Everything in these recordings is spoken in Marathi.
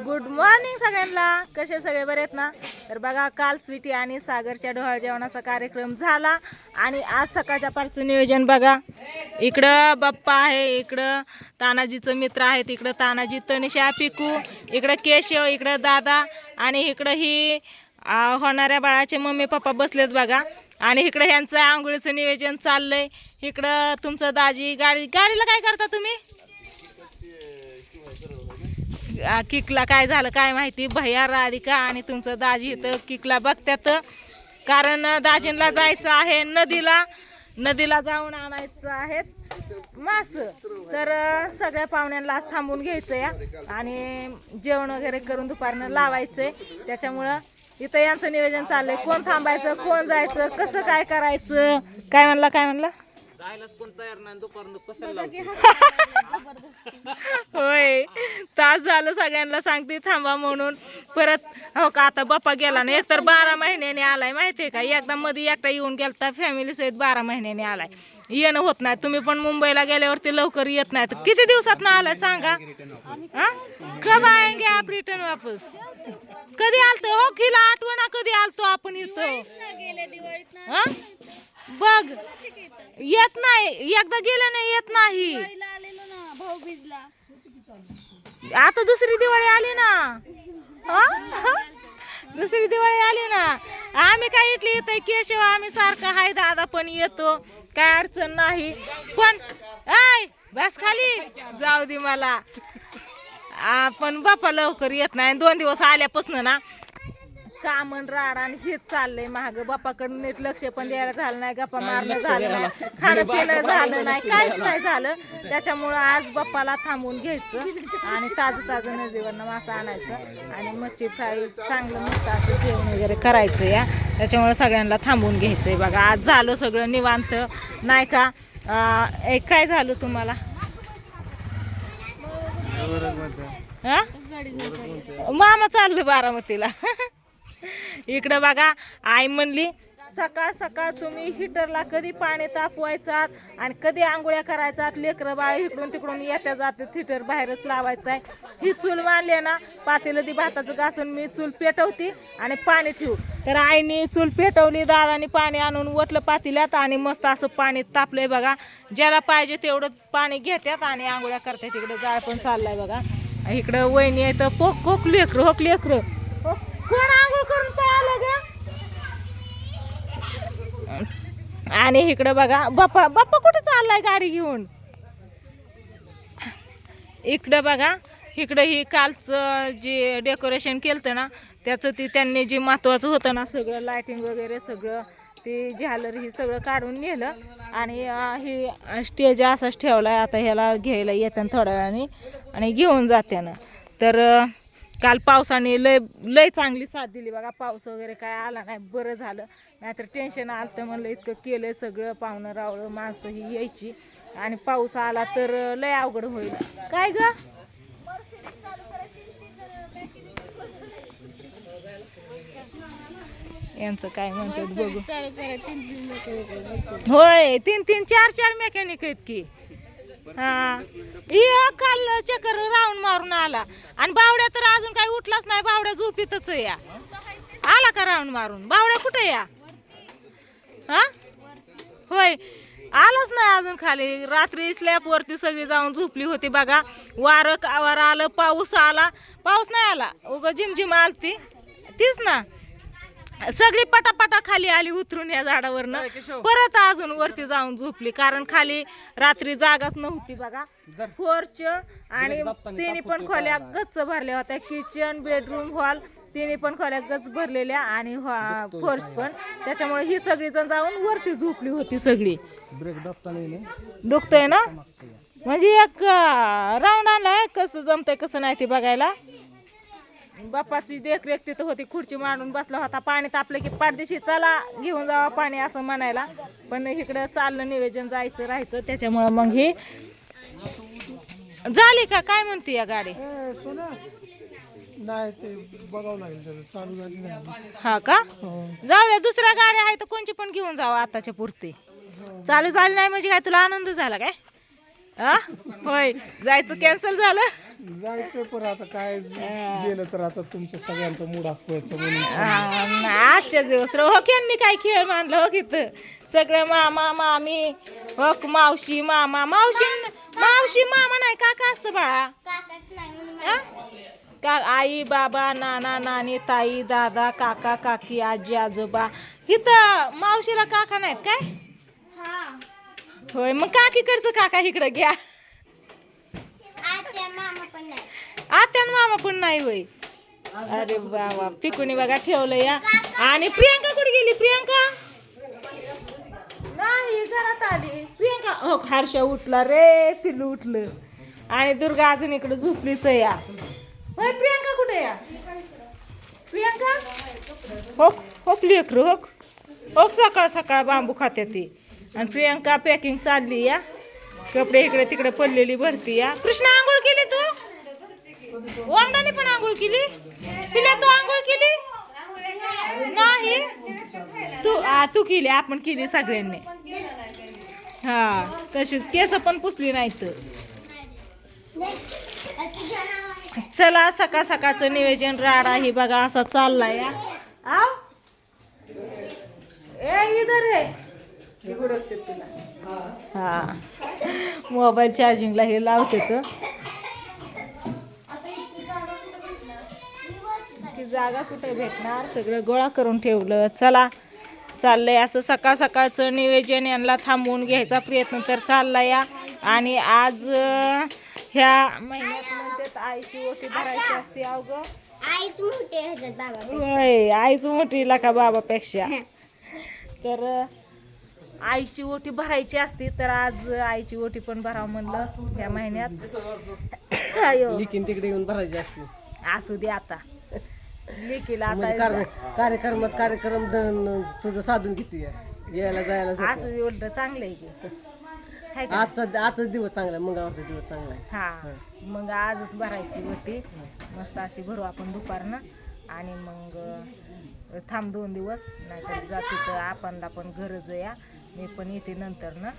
गुड मॉर्निंग सगळ्यांना. कसे सगळे बरे आहेत ना? तर बघा, काल स्वीटी आणि सागरच्या डोहाळ जेवणाचा कार्यक्रम झाला आणि आज सकाळच्या पारचं नियोजन बघा. इकडं बाप्पा आहे, इकडं तानाजीचं मित्र आहेत, इकडं तानाजी, तनिषा, पिकू, इकडं केशव, इकडं दादा आणि इकडं ही होणाऱ्या बाळाचे मम्मी पप्पा बसलेत बघा. आणि इकडं ह्यांचं आंघोळीचं नियोजन चाललंय. इकडं तुमचं दाजी गाडीला काय करता तुम्ही? किकला काय झालं काय माहिती. भैया, राधिका आणि तुमचं दाजी इथं किकला बघतात, कारण दाजींना जायचं आहे नदीला जाऊन आणायचं आहेत मास. तर सगळ्या पाहुण्यांना आज थांबून घ्यायचं या आणि जेवण वगैरे करून दुपारनं लावायचंय. त्याच्यामुळं इथं यांचं नियोजन चाललंय. कोण थांबायचं, कोण जायचं, कसं काय करायचं. काय म्हणला होय, तास झालं सगळ्यांना सांगते थांबा म्हणून. परत हो का, आता बाप्पा गेला ना, एक तर 12 महिन्याने आलाय माहितीये का. एकदा मध्ये एकटा येऊन गेलता फॅमिली सहित, 12 महिन्याने आलाय. येणं होत नाही. तुम्ही पण मुंबईला गेल्यावरती लवकर येत नाही. किती दिवसात ना आलाय सांगा? कब आएंगे आप रिटर्न वापस? कधी आलतो हो खिला आठवणा, कधी आलतो आपण इथं? बघ, येत नाही. एकदा गेलं नाही, येत नाही. आता दुसरी दिवाळी आली ना, दुसरी दिवाळी आली ना. आम्ही काय इथली येतोय केशव, आम्ही सारखं हाय दादा पण येतो, काय अडचण नाही. पण ऐ बस खाली जाऊ दे मला. पण बाप्पा लवकर येत नाही. 2 दिवस आल्यापासून ना कामन राड आणि हेच चाललंय महाग. बाप्पाकडे नीट लक्ष पण द्यायला झालं नाही, गप्पा मारणं झालं नाही, खाणं पिणं झालं नाही, काहीच नाही झालं. त्याच्यामुळं आज बाप्पाला थांबून घ्यायचं आणि ताजं नदीवरनं मासा आणायचं आणि मच्छी फ्राय चांगलं मस्त असं जेवण वगैरे करायचं या. त्याच्यामुळे सगळ्यांना थांबून घ्यायचंय बघा. आज झालं सगळं निवांत नाही का. एक काय झालं तुम्हाला? मामा चाललं बारामतीला. इकडं बघा, आई म्हणली सकाळ सकाळ तुम्ही हिटरला कधी पाणी तापवायचात आणि कधी आंघोळ्या करायचात. लेकरं बाळ इकडून तिकडून येत्या जाते, हिटर बाहेरच लावायचं आहे. ही चूल मांडली ना, पातेलं ती भाताचं घासून मी चूल पेटवती आणि पाणी ठेवू. तर आईने चूल पेटवली, दादानी पाणी आणून ओतलं पातेल्यात आणि मस्त असं पाणी तापलंय बघा. ज्याला पाहिजे तेवढं पाणी घेतात आणि आंघोळ्या करतात. तिकडं जाळ पण चाललाय बघा. इकडं वहिनी आहे तर पोक लेकरं कोण आंघोळ करून पळालं ग. आणि इकडं बघा, बाप्पा कुठे चाललाय गाडी घेऊन. इकडं बघा, इकडं ही कालचं जे डेकोरेशन केलं ना, त्याचं ती त्यांनी जे महत्वाचं होतं ना, सगळं लायटिंग वगैरे सगळं ते झालर ही सगळं काढून नेलं आणि ही स्टेज असाच ठेवलाय. आता ह्याला घ्यायला येतात थोड्या वेळाने आणि घेऊन जाते ना. तर काल पावसाने लय चांगली साथ दिली बघा. पाऊस वगैरे काय आला नाही, बरं झालं. नाहीतर टेन्शन आलं तर म्हणलं इतकं केलं सगळं, पाहुणं रावळं माणसं ही यायची आणि पाऊस आला तर लय अवघड होईल. काय ग यांचं काय म्हणतात बघू. होय, 3 4 मेकॅनिक आहेत की. हा, काल चक्कर राऊंड मारून आला आणि बावड्या तर अजून काही उठलाच नाही. बावड्या झोपीतच या. आला का राऊंड मारून? बावड्या कुठे या? होय, आलाच नाही अजून खाली. रात्री स्लॅब वरती सगळी जाऊन झोपली होती बघा. वारं कावर आलं, पाऊस आला, पाऊस नाही आला, उग झिमझिम आलती. तीच ना, सगळी पटापटा खाली आली उतरून या झाडावरनं. परत अजून वरती जाऊन झोपली, कारण खाली रात्री जागाच नव्हती बघा. फोर्च आणि 3 पण खोल्या गच्च भरल्या होत्या. किचन, बेडरूम, हॉल 3 पण खोल्या गच्च भरलेल्या आणि फोर्च पण. त्याच्यामुळे ही सगळी जण जाऊन वरती झोपली होती सगळी. दुखतोय ना, म्हणजे एक राऊंड आलाय. कसं जमतंय कसं नाही ते बघायला. बाप्पाची देखरेख तिथं होती. खुर्ची मांडून बसला होता. पाणी तापलं की पाठदिशी चला घेऊन जावा पाणी असं म्हणायला. पण इकडं चाललं नियोजन, जायचं राहायचं. त्याच्यामुळं मग हे झाली का काय म्हणते या गाडी? हा का, जाऊ द्या, दुसऱ्या गाड्या आहे तर कोणची पण घेऊन जावा आताच्या पुरते. चालू झाली नाही म्हणजे काय तुला आनंद झाला काय? होय, जायचं कॅन्सल झालं. जायचं पण आता काय गेलं तर आता तुमच्या सगळ्यांचा मूड आखवायचं म्हणून आजच्याच दिवस हो यांनी काय खेळ मानलं हो इथं सगळं मामा मामी हो मावशी मामा मावशी मामा नाही काका असतं बाळा हा? का आई बाबा नाना नानी ताई दादा काका काकी आजी आजोबा इथं मावशीला काका नाहीत काय होय मग काकीकडचं काका इकडं घ्या आत्या मामा पण नाही होय अरे बाबा पिकुनी बघा ठेवलं या आणि प्रियंका कुठे गेली प्रियंका नाही घरात आली प्रियंका हो हर्षा उठला रे पिल्लू उठलं आणि दुर्गा अजून इकडे झोपलीच या होय प्रियंका कुठे या प्रियंका हो लेकरू हो सकाळ सकाळ बांबू खात्या ती आणि प्रियंका पॅकिंग चालली या कपडे इकडे तिकडे पडलेली भरती या कृष्णा आंघोळ केली तू ओमडाने पण आंघोळ केली तिला तू आंघोळ केली नाही तू केली आपण केली सगळ्यांनी हा तशीच केस पण पुसली नाहीत चला सकाळ सकाळचं नियोजन राडा ही बघा असा चाललाय आव ए इधर रे हा मोबाईल चार्जिंगला हे लावते तर जागा कुठे भेटणार सगळं गोळा करून ठेवलं चला चाललंय असं सकाळ सकाळचं नियोजन यांना थांबवून घ्यायचा प्रयत्न तर चाललाय आणि आज ह्या महिन्यात म्हणतात आईची ओटी भरायची असते अवघं आईच मोठी बाबा होय आईच मोठी का बाबापेक्षा तर आईची ओटी भरायची असती तर आज आईची ओटी पण भरावं म्हणलं ह्या महिन्यात अयो तिकडे येऊन भरायची असते असू दे आता लेकीला आता कार्यक्रम तुझं साधून किती यायला जायला असू दे उलट चांगलं आहे की हाय का? आजचा दिवस चांगला आहे मंगळवारचा दिवस चांगला आहे हा मग आजच भरायची ओटी मस्त अशी भरू आपण दुपारनं आणि मग थांब 2 दिवस नाहीतर जाते तर आपणला पण गरज या मी पण येते नंतर ना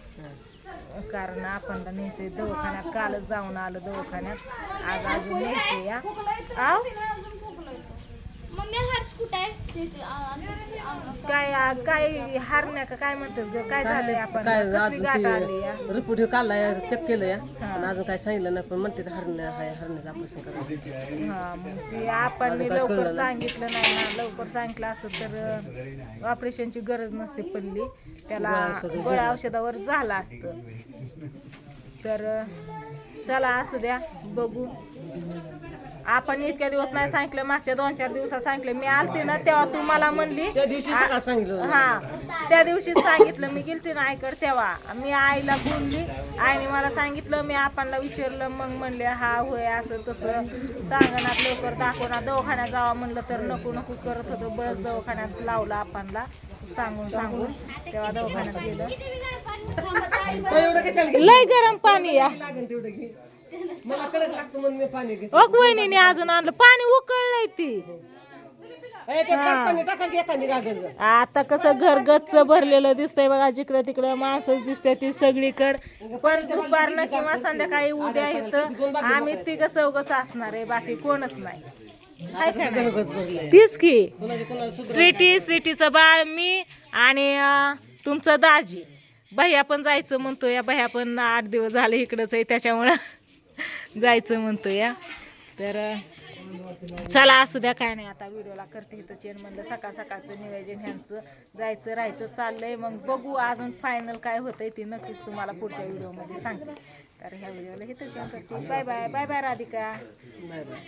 कारण आपणला न्यायचंय दवाखान्यात कालच जाऊन आलं दवाखान्यात आज अजून न्यायचं या आव मम्मी हर्ष कुठे आहे काय हारण्या का काय म्हणतात ग? काय झालंय आपण कसली गाठ आली या रिपोर्ट काढलाय चेक केलं या पण अजून काय सांगितलं नाही पण म्हणते हरण्याचं ऑपरेशन करायचं हा मग ते आपण लवकर सांगितलं नाही ना लवकर सांगितलं असं तर ऑपरेशनची गरज नसते पडली त्याला गोळ्या औषधावर झालं असतं तर चला असू द्या बघू आपण इतक्या दिवस नाही सांगितलं मागच्या 2-4 दिवसात सांगितलं मी आलते ना तेव्हा तू मला म्हणली त्या दिवशी सकाळ सांगितलं हा त्या दिवशीच सांगितलं मी गेलते ना आईकडे तेव्हा मी आईला बोलली आईने मला सांगितलं मी आपणला विचारलं मग म्हणले हा होय असं तसं सांगणार लवकर दाखवणार दवाखान्यात जावा म्हणलं तर नको नको करत होतं बळच दवाखान्यात लावलं आपणला सांगून तेव्हा दवाखान्यात गेलं लय गरम पाणी या मला कडक लागतं म्हणून मी पाणी घेते वहिनीने अजून आणलं पाणी उकळलंय ती पाणी टाका की एखादी गागर आता कसं घर गच्च भरलेलं दिसतंय बघा जिकडं तिकडं माणसंच दिसते ती सगळीकडं पण दुपारनं किंवा संध्याकाळी उद्या इथं आम्ही 3-4च असणार आहे बाकी कोणच नाही हाय का नाही? तीच की स्वीटीचं बाळ मी आणि तुमचं दाजी भैया पण जायचं म्हणतो या भैया पण 8 दिवस झाले इकडंच आहे त्याच्यामुळं जायचं म्हणतो या तर चला असू द्या काय नाही आता व्हिडिओला करते इथं चेन म्हणलं सकाळ सकाळचं नियोजन ह्यांचं जायचं राहायचं चाललंय मग बघू अजून फायनल काय होतंय ते नक्कीच तुम्हाला पुढच्या व्हिडिओमध्ये सांगते तर ह्या व्हिडिओला इथं चेन करते bye bye bye bye Radhika bye bye